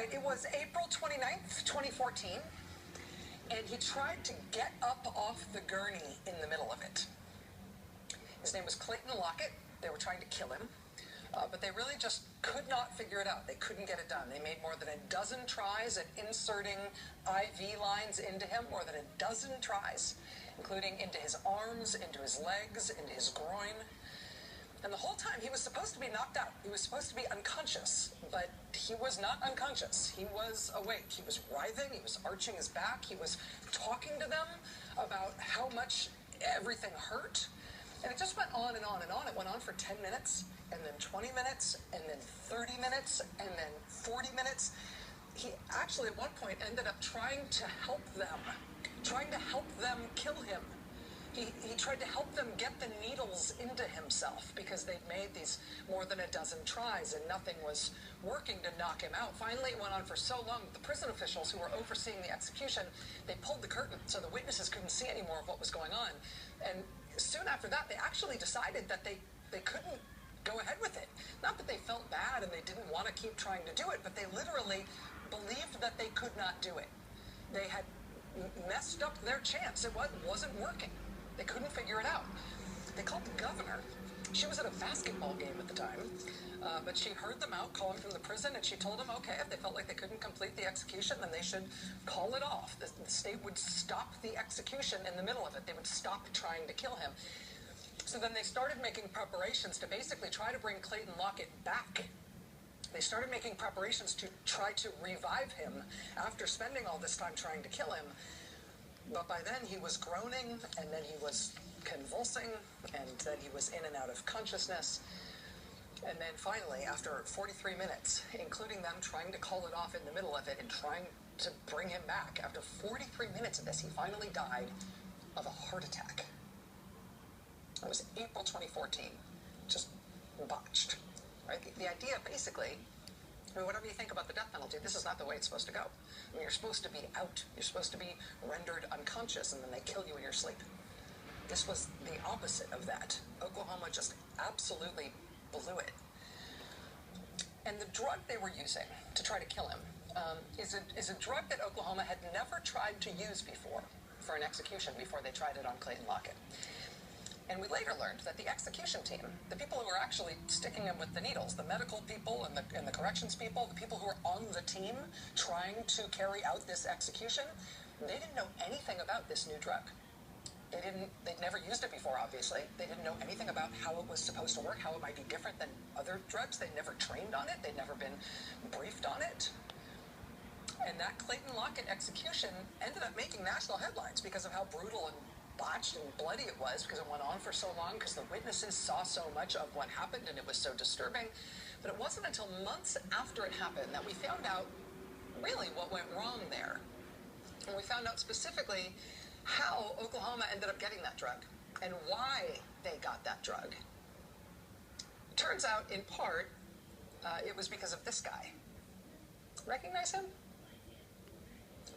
right, it was April 29th, 2014, and he tried to get up off the gurney in the middle of it. His name was Clayton Lockett. They were trying to kill him, but they really just could not figure it out. They couldn't get it done. They made more than a dozen tries at inserting IV lines into him, more than a dozen tries, including into his arms, into his legs, into his groin. And the whole time, he was supposed to be knocked out. He was supposed to be unconscious, but he was not unconscious. He was awake. He was writhing. He was arching his back. He was talking to them about how much everything hurt. And it just went on and on and on. It went on for 10 minutes, and then 20 minutes, and then 30 minutes, and then 40 minutes. He actually, at one point, ended up trying to help them kill him. He tried to help them get the needles into himself because they'd made these more than a dozen tries and nothing was working to knock him out. Finally, it went on for so long that the prison officials who were overseeing the execution, they pulled the curtain so the witnesses couldn't see any more of what was going on. And soon after that, they actually decided that they couldn't go ahead with it. Not that they felt bad and they didn't want to keep trying to do it, but they literally believed that they could not do it. They had messed up their chance. It wasn't working. They couldn't figure it out. They called the governor. She was at a basketball game at the time, but she heard them out calling from the prison, and she told them, okay, if they felt like they couldn't complete the execution, then they should call it off. The state would stop the execution in the middle of it. They would stop trying to kill him. So then they started making preparations to basically try to bring Clayton Lockett back. They started making preparations to try to revive him after spending all this time trying to kill him. But by then he was groaning, and then he was convulsing, and then he was in and out of consciousness. And then finally, after 43 minutes, including them trying to call it off in the middle of it and trying to bring him back, after 43 minutes of this, he finally died of a heart attack. It was April 2014, just botched, right? The idea, basically, I mean, whatever you think about the death penalty, this is not the way it's supposed to go. I mean, you're supposed to be out. You're supposed to be rendered unconscious, and then they kill you in your sleep. This was the opposite of that. Oklahoma just absolutely blew it. And the drug they were using to try to kill him is a drug that Oklahoma had never tried to use before for an execution before they tried it on Clayton Lockett. And we later learned that the execution team, the people who were actually sticking him with the needles, the medical people and the corrections people, the people who were on the team trying to carry out this execution, they didn't know anything about this new drug. They'd never used it before, obviously. They didn't know anything about how it was supposed to work, how it might be different than other drugs. They'd never trained on it. They'd never been briefed on it. And that Clayton Lockett execution ended up making national headlines because of how brutal and botched and bloody it was, because it went on for so long, because the witnesses saw so much of what happened and it was so disturbing. But it wasn't until months after it happened that we found out really what went wrong there. And we found out specifically how Oklahoma ended up getting that drug and why they got that drug. It turns out, in part, it was because of this guy. Recognize him?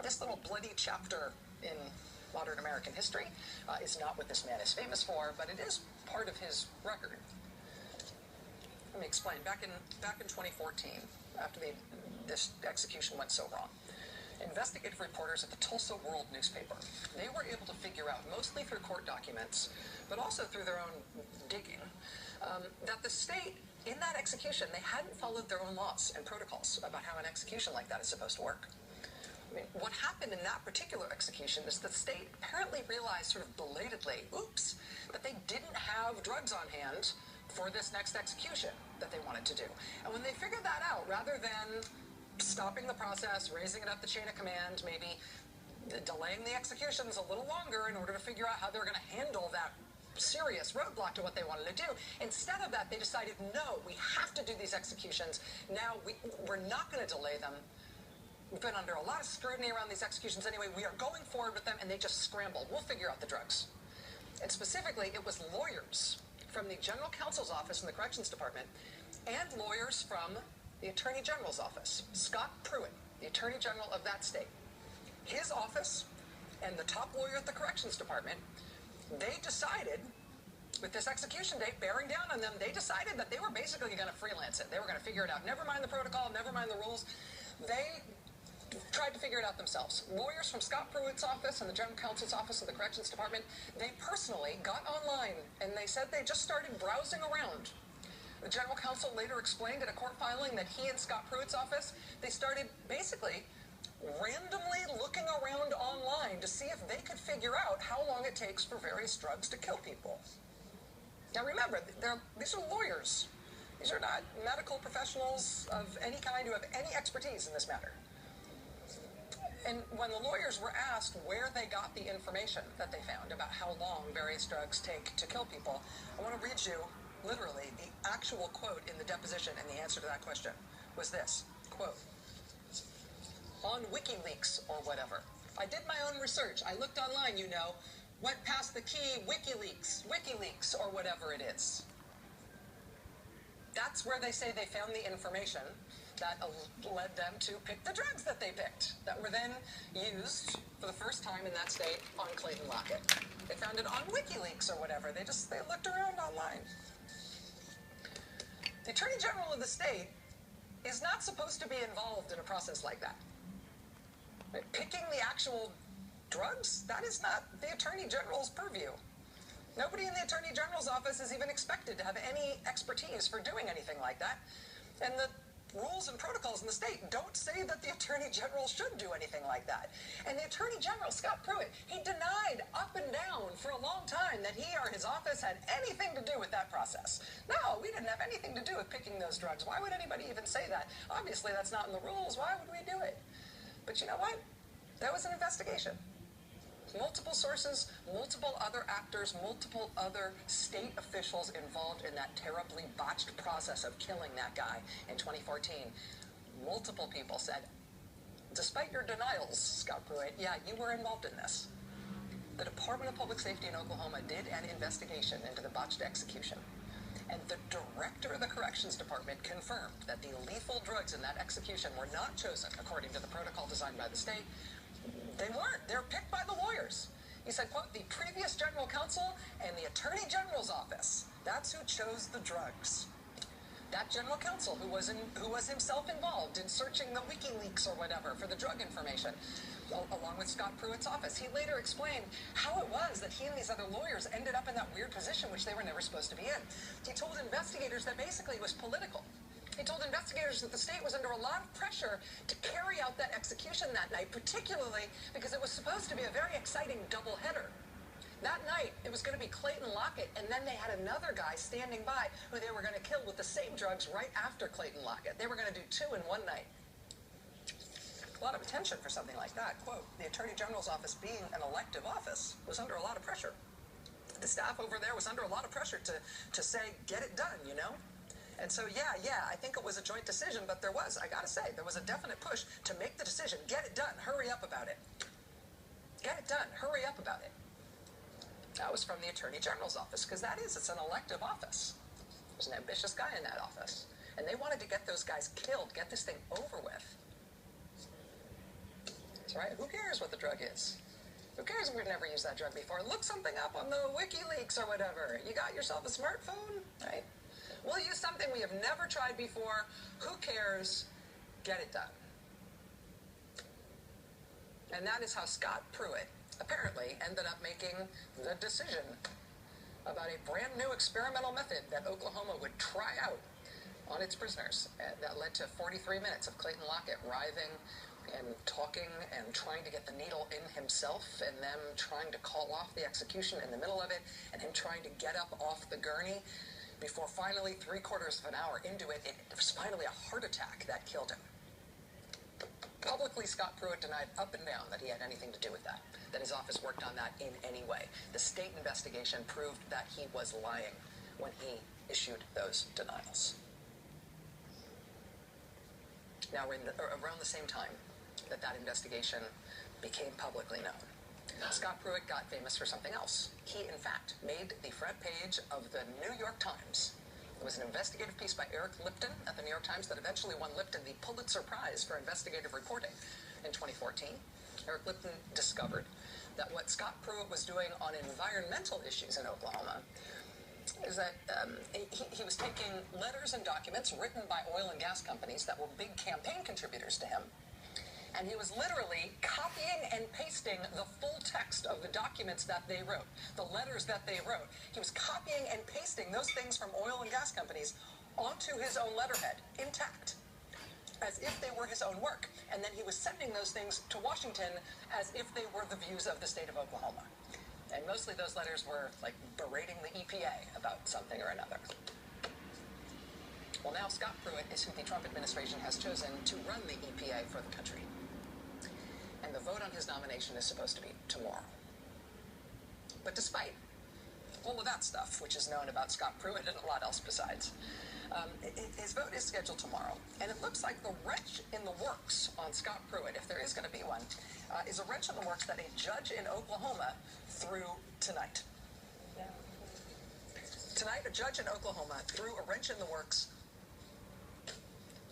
This little bloody chapter in modern American history is not what this man is famous for, but it is part of his record. Let me explain. Back in 2014, after this execution went so wrong, investigative reporters at the Tulsa World newspaper, they were able to figure out, mostly through court documents, but also through their own digging, that the state, in that execution, they hadn't followed their own laws and protocols about how an execution like that is supposed to work. I mean, what happened in that particular execution is the state apparently realized sort of belatedly, oops, that they didn't have drugs on hand for this next execution that they wanted to do. And when they figured that out, rather than stopping the process, raising it up the chain of command, maybe delaying the executions a little longer in order to figure out how they were going to handle that serious roadblock to what they wanted to do, instead of that, they decided, no, we have to do these executions. Now, we're not going to delay them. We've been under a lot of scrutiny around these executions anyway. We are going forward with them, and they just scrambled. We'll figure out the drugs. And specifically, it was lawyers from the General Counsel's Office in the Corrections Department and lawyers from the Attorney General's office. Scott Pruitt, the Attorney General of that state. His office and the top lawyer at the Corrections Department, they decided, with this execution date bearing down on them, they decided that they were basically going to freelance it. They were going to figure it out. Never mind the protocol, never mind the rules. They tried to figure it out themselves. Lawyers from Scott Pruitt's office and the General Counsel's office of the Corrections Department, they personally got online and they said they just started browsing around. The General Counsel later explained in a court filing that he and Scott Pruitt's office, they started basically randomly looking around online to see if they could figure out how long it takes for various drugs to kill people. Now remember, these are lawyers. These are not medical professionals of any kind who have any expertise in this matter. And when the lawyers were asked where they got the information that they found about how long various drugs take to kill people, I want to read you, literally, the actual quote in the deposition, and the answer to that question was this, quote, "On WikiLeaks or whatever. I did my own research. I looked online, you know, went past the key WikiLeaks or whatever it is." That's where they say they found the information that led them to pick the drugs that they picked, that were then used for the first time in that state on Clayton Lockett. They found it on WikiLeaks or whatever. They looked around online. The Attorney General of the state is not supposed to be involved in a process like that. Picking the actual drugs, that is not the Attorney General's purview. Nobody in the Attorney General's office is even expected to have any expertise for doing anything like that. And the rules and protocols in the state don't say that the Attorney General should do anything like that. And the Attorney General, Scott Pruitt, he denied up and down for a long time that he or his office had anything to do with that process. No, we didn't have anything to do with picking those drugs. Why would anybody even say that? Obviously, that's not in the rules. Why would we do it? But you know what? That was an investigation. Multiple sources, multiple other actors, multiple other state officials involved in that terribly botched process of killing that guy in 2014. Multiple people said, despite your denials, Scott Pruitt, yeah, you were involved in this. The Department of Public Safety in Oklahoma did an investigation into the botched execution. And the director of the Corrections Department confirmed that the lethal drugs in that execution were not chosen according to the protocol designed by the state. They weren't. They were picked by the lawyers. He said, quote, "The previous General Counsel and the Attorney General's office, that's who chose the drugs." That General Counsel who was himself involved in searching the WikiLeaks or whatever for the drug information, along with Scott Pruitt's office. He later explained how it was that he and these other lawyers ended up in that weird position which they were never supposed to be in. He told investigators that basically it was political. He told investigators that the state was under a lot of pressure to carry out that execution that night, particularly because it was supposed to be a very exciting doubleheader. That night, it was going to be Clayton Lockett, and then they had another guy standing by who they were going to kill with the same drugs right after Clayton Lockett. They were going to do two in one night. A lot of attention for something like that. Quote, "The Attorney General's office, being an elective office, was under a lot of pressure. The staff over there was under a lot of pressure to say, get it done, you know? And so, yeah, I think it was a joint decision, but I gotta say, there was a definite push to make the decision. Get it done. Hurry up about it. Get it done. Hurry up about it." That was from the Attorney General's office, because it's an elective office. There's an ambitious guy in that office. And they wanted to get those guys killed, get this thing over with. That's right. Who cares what the drug is? Who cares if we've never used that drug before? Look something up on the WikiLeaks or whatever. You got yourself a smartphone, right? We'll use something we have never tried before. Who cares? Get it done. And that is how Scott Pruitt apparently ended up making the decision about a brand new experimental method that Oklahoma would try out on its prisoners. That led to 43 minutes of Clayton Lockett writhing and talking and trying to get the needle in himself, and them trying to call off the execution in the middle of it, and him trying to get up off the gurney. Before finally, 3/4 of an hour into it, it was finally a heart attack that killed him. Publicly, Scott Pruitt denied up and down that he had anything to do with that his office worked on that in any way. The state investigation proved that he was lying when he issued those denials. Now, around the same time that investigation became publicly known, Scott Pruitt got famous for something else. He, in fact, made the front page of the New York Times. It was an investigative piece by Eric Lipton at the New York Times that eventually won Lipton the Pulitzer Prize for investigative reporting in 2014. Eric Lipton discovered that what Scott Pruitt was doing on environmental issues in Oklahoma is that he was taking letters and documents written by oil and gas companies that were big campaign contributors to him, and he was literally copying and pasting the full text of the documents that they wrote, the letters that they wrote. He was copying and pasting those things from oil and gas companies onto his own letterhead, intact, as if they were his own work. And then he was sending those things to Washington as if they were the views of the state of Oklahoma. And mostly those letters were like berating the EPA about something or another. Well, now Scott Pruitt is who the Trump administration has chosen to run the EPA for the country. And the vote on his nomination is supposed to be tomorrow. But despite all of that stuff, which is known about Scott Pruitt and a lot else besides, his vote is scheduled tomorrow. And it looks like the wrench in the works on Scott Pruitt, if there is going to be one, is a wrench in the works that a judge in Oklahoma threw tonight. Tonight, a judge in Oklahoma threw a wrench in the works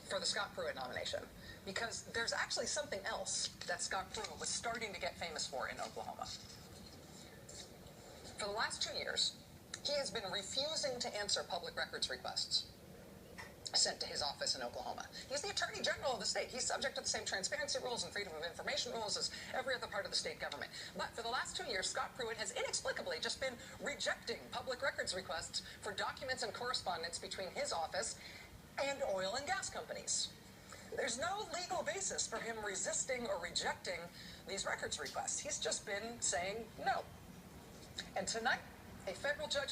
for the Scott Pruitt nomination, because there's actually something else that Scott Pruitt was starting to get famous for in Oklahoma. For the last 2 years, he has been refusing to answer public records requests sent to his office in Oklahoma. He's the Attorney General of the state. He's subject to the same transparency rules and freedom of information rules as every other part of the state government. But for the last 2 years, Scott Pruitt has inexplicably just been rejecting public records requests for documents and correspondence between his office and oil and gas companies. There's no legal basis for him resisting or rejecting these records requests. He's just been saying no. And tonight, a federal judge...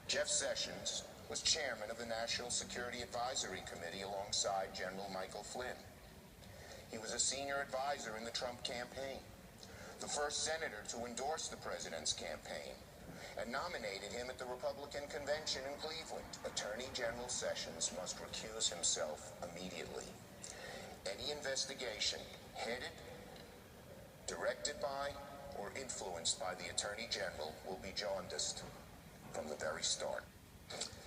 Jeff Sessions was chairman of the National Security Advisory Committee alongside General Michael Flynn. He was a senior advisor in the Trump campaign, the first senator to endorse the president's campaign, and nominated him at the Republican convention in Cleveland. Attorney General Sessions must recuse himself immediately. Any investigation headed, directed by, or influenced by the Attorney General will be jaundiced from the very start.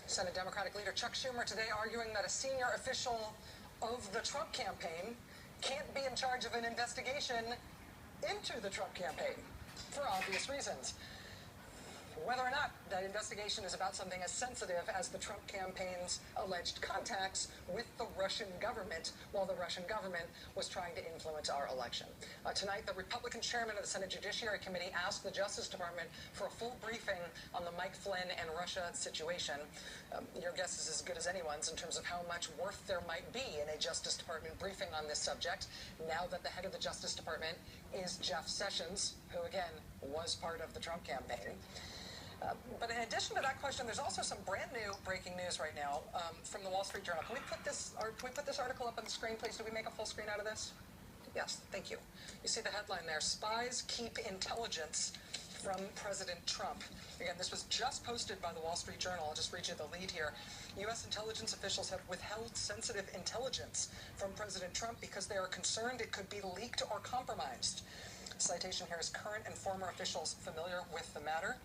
Senate Democratic leader Chuck Schumer today arguing that a senior official of the Trump campaign can't be in charge of an investigation into the Trump campaign for obvious reasons. Whether or not that investigation is about something as sensitive as the Trump campaign's alleged contacts with the Russian government while the Russian government was trying to influence our election. Tonight, the Republican chairman of the Senate Judiciary Committee asked the Justice Department for a full briefing on the Mike Flynn and Russia situation. Your guess is as good as anyone's in terms of how much worth there might be in a Justice Department briefing on this subject, now that the head of the Justice Department is Jeff Sessions, who, again, was part of the Trump campaign. But in addition to that question, there's also some brand new breaking news right now from the Wall Street Journal. Can we put this article up on the screen, please? Did we make a full screen out of this? Yes, thank you. You see the headline there, Spies Keep Intelligence from President Trump. Again, this was just posted by the Wall Street Journal. I'll just read you the lead here. U.S. intelligence officials have withheld sensitive intelligence from President Trump because they are concerned it could be leaked or compromised. Citation here is current and former officials familiar with the matter.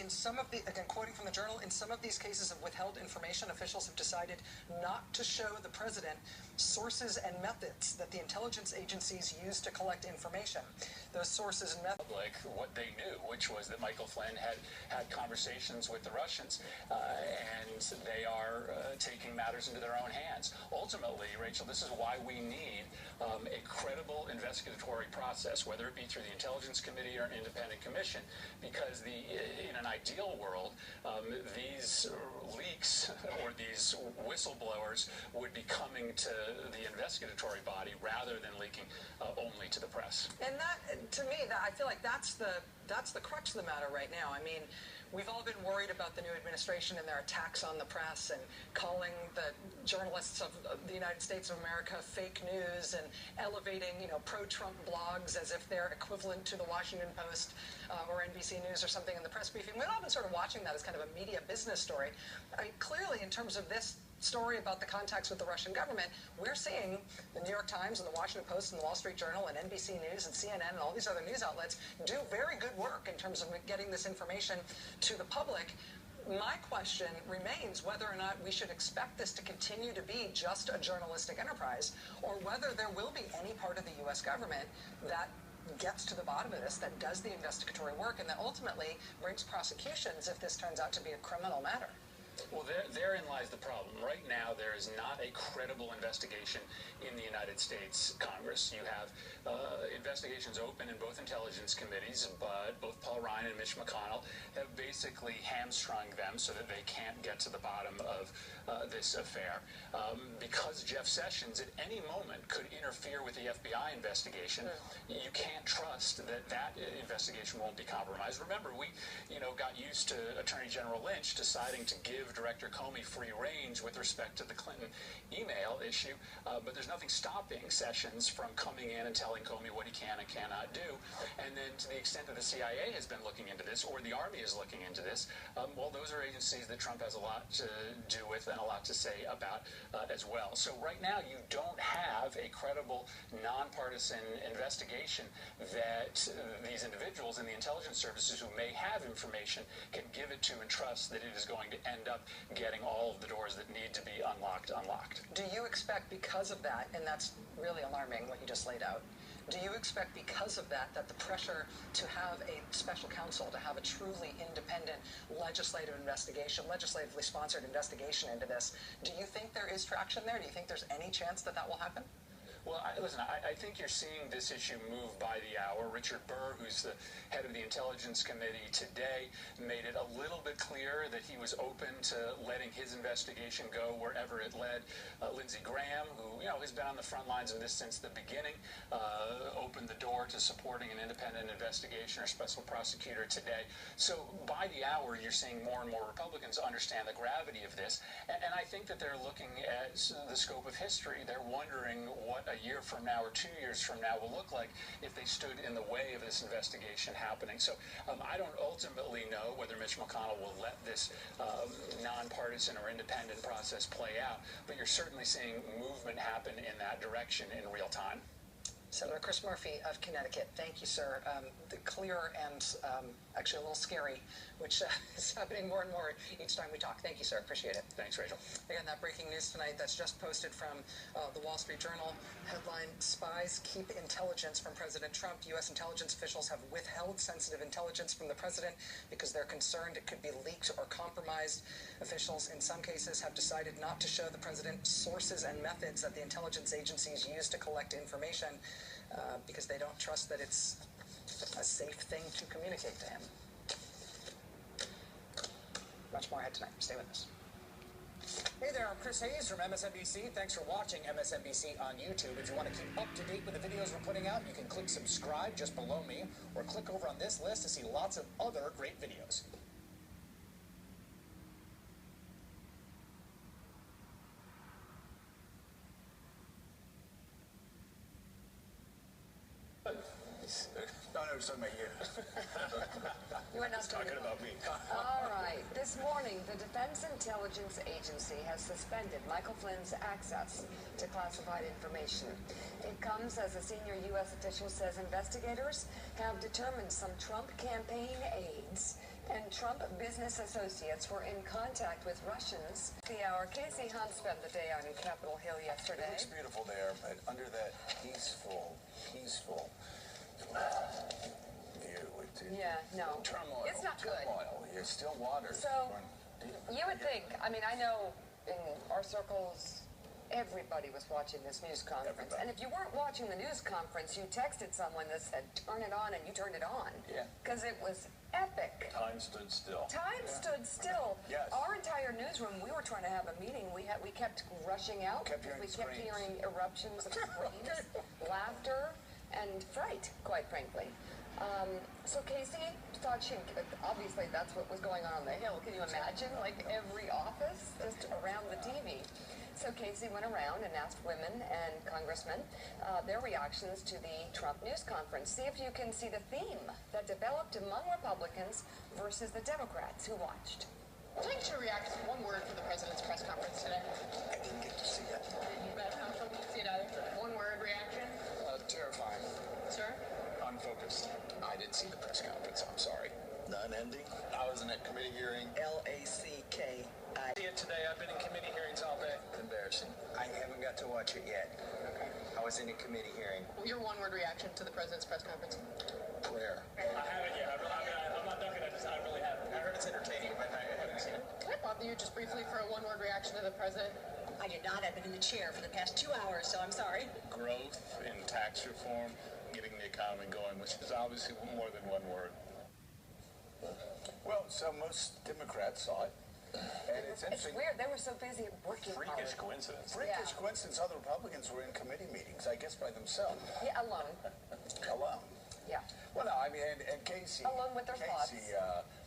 In some of the, again, quoting from the Journal, in some of these cases of withheld information, officials have decided not to show the president sources and methods that the intelligence agencies use to collect information. Those sources and methods... Like what they knew, which was that Michael Flynn had conversations with the Russians, and they are taking matters into their own hands. Ultimately, Rachel, this is why we need a credible investigatory process, whether it be through the Intelligence Committee or an independent commission, because in an ideal world, these leaks or these whistleblowers would be coming to the investigatory body rather than leaking only to the press. And that, to me, I feel like that's the crux of the matter right now. I mean, we've all been worried about the new administration and their attacks on the press and calling the journalists of the United States of America fake news and elevating, pro-Trump blogs as if they're equivalent to the Washington Post or NBC News or something in the press briefing. We've all been sort of watching that as kind of a media business story. I mean, clearly, in terms of this story about the contacts with the Russian government, we're seeing the New York Times and the Washington Post and the Wall Street Journal and NBC News and CNN and all these other news outlets do very good work in terms of getting this information to the public my question remains whether or not we should expect this to continue to be just a journalistic enterprise, or whether there will be any part of the U.S. government that gets to the bottom of this, that does the investigatory work, and that ultimately brings prosecutions if this turns out to be a criminal matter. Well, therein lies the problem. Right now, there is not a credible investigation in the United States Congress. You have investigations open in both intelligence committees, but both Paul Ryan and Mitch McConnell have basically hamstrung them so that they can't get to the bottom of this affair. Because Jeff Sessions at any moment could interfere with the FBI investigation, you can't trust that that investigation won't be compromised. Remember, we got used to Attorney General Lynch deciding to give Director Comey free range with respect to the Clinton email issue, but there's nothing stopping Sessions from coming in and telling Comey what he can and cannot do. And then to the extent that the CIA has been looking into this, or the Army is looking into this, well, those are agencies that Trump has a lot to do with and a lot to say about as well. So right now you don't have a credible nonpartisan investigation that these individuals in the intelligence services who may have information can give it to and trust that it is going to end up getting all of the doors that need to be unlocked. Do you expect because of that, and that's really alarming what you just laid out, do you expect because of that the pressure to have a special counsel, to have a truly independent legislative investigation, legislatively sponsored investigation into this, do you think there is traction there? Do you think there's any chance that will happen? Well, listen, I think you're seeing this issue move by the hour. Richard Burr, who's the head of the Intelligence Committee today, made it a little bit clear that he was open to letting his investigation go wherever it led. Lindsey Graham, who has been on the front lines of this since the beginning, opened the door to supporting an independent investigation or special prosecutor today. So by the hour, you're seeing more and more Republicans understand the gravity of this, and I think that they're looking at the scope of history. They're wondering what a year from now or 2 years from now will look like if they stood in the way of this investigation happening. So I don't ultimately know whether Mitch McConnell will let this nonpartisan or independent process play out, but you're certainly seeing movement happen in that direction in real time. Senator Chris Murphy of Connecticut, thank you, sir. The clear and actually a little scary, which is happening more and more each time we talk. Thank you, sir. Appreciate it. Thanks, Rachel. Again, that breaking news tonight that's just posted from the Wall Street Journal. Headline, Spies Keep Intelligence from President Trump. U.S. intelligence officials have withheld sensitive intelligence from the president because they're concerned it could be leaked or compromised. Officials in some cases have decided not to show the president sources and methods that the intelligence agencies use to collect information because they don't trust that it's a safe thing to communicate to him. Much more ahead tonight. Stay with us. Hey there, I'm Chris Hayes from MSNBC. Thanks for watching MSNBC on YouTube. If you want to keep up to date with the videos we're putting out, you can click subscribe just below me, or click over on this list to see lots of other great videos. No, I was talking about you. You were not talking about me. All right. This morning, the Defense Intelligence Agency has suspended Michael Flynn's access to classified information. It comes as a senior U.S. official says investigators have determined some Trump campaign aides and Trump business associates were in contact with Russians. The hour, Casey Hunt spent the day on Capitol Hill yesterday. It looks beautiful there, but under that peaceful view. Yeah, no. Turmoil. It's not good. Turmoil. You're still water. So, you would think, I mean, I know in our circles, everybody was watching this news conference. Everybody. And if you weren't watching the news conference, you texted someone that said, turn it on, and you turned it on. Yeah. Because it was epic. Time stood still. Time stood still. Yes. Our entire newsroom, we were trying to have a meeting. We kept rushing out. We kept hearing eruptions of screams, laughter, and fright, quite frankly. So Casey thought obviously that's what was going on the Hill. Can you imagine? Like every office just around the TV. So Casey went around and asked women and congressmen their reactions to the Trump news conference. See if you can see the theme that developed among Republicans versus the Democrats who watched. I'd like to react to one word for the president's press conference today. I didn't get to see it. You bet not see it either. One word reaction. Terrifying. Sir? Unfocused. I didn't see the press conference. I'm sorry. None amending. I was in a committee hearing. L-A-C-K-I. See it today. I've been in committee hearings all day. It's embarrassing. I haven't got to watch it yet. Okay. I was in a committee hearing. Your one-word reaction to the president's press conference? Prayer. I haven't yet. I'm not ducking. I really haven't. I heard it's entertaining, but I haven't seen it. Can I bother you just briefly for a one-word reaction to the president? I did not. I've been in the chair for the past 2 hours, so I'm sorry. Growth in tax reform, getting the economy going, which is obviously more than one word. Well, so most Democrats saw it. And it's interesting. It's weird. They were so busy working hard. Freakish coincidence. Freakish coincidence. Other Republicans were in committee meetings, I guess, by themselves. Yeah, alone. Alone. Yeah. Well, no, I mean, and Casey. Alone with their thoughts.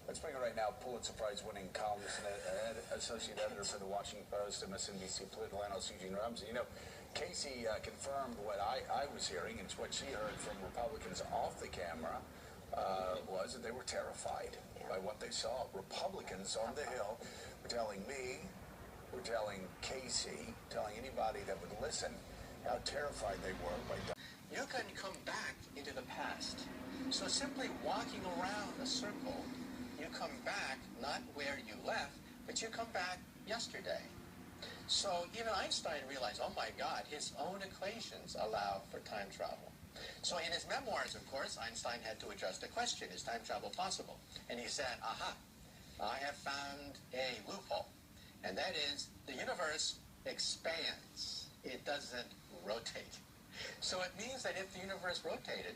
Let's bring her right now, Pulitzer Prize-winning columnist and associate editor for the Washington Post, MSNBC political analyst Eugene Rumsey. You know, Casey confirmed what I was hearing, and it's what she heard from Republicans off the camera, was that they were terrified by what they saw. Republicans on the Hill were telling me, were telling Casey, telling anybody that would listen, how terrified they were by. You can come back into the past. So simply walking around a circle, you come back not where you left, but you come back yesterday. So even Einstein realized, oh my God, his own equations allow for time travel. So in his memoirs, of course, Einstein had to address the question, is time travel possible? And he said, aha, I have found a loophole. And that is, the universe expands. It doesn't rotate. So it means that if the universe rotated,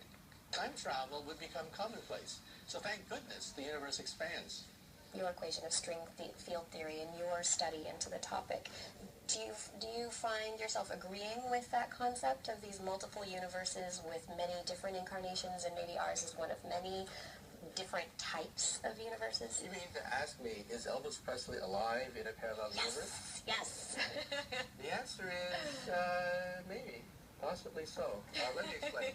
time travel would become commonplace. So thank goodness the universe expands. Your equation of string field theory and your study into the topic, do you find yourself agreeing with that concept of these multiple universes with many different incarnations, and maybe ours is one of many different types of universes? You mean to ask me, is Elvis Presley alive in a parallel universe? Yes. The answer is maybe, possibly so. Let me explain.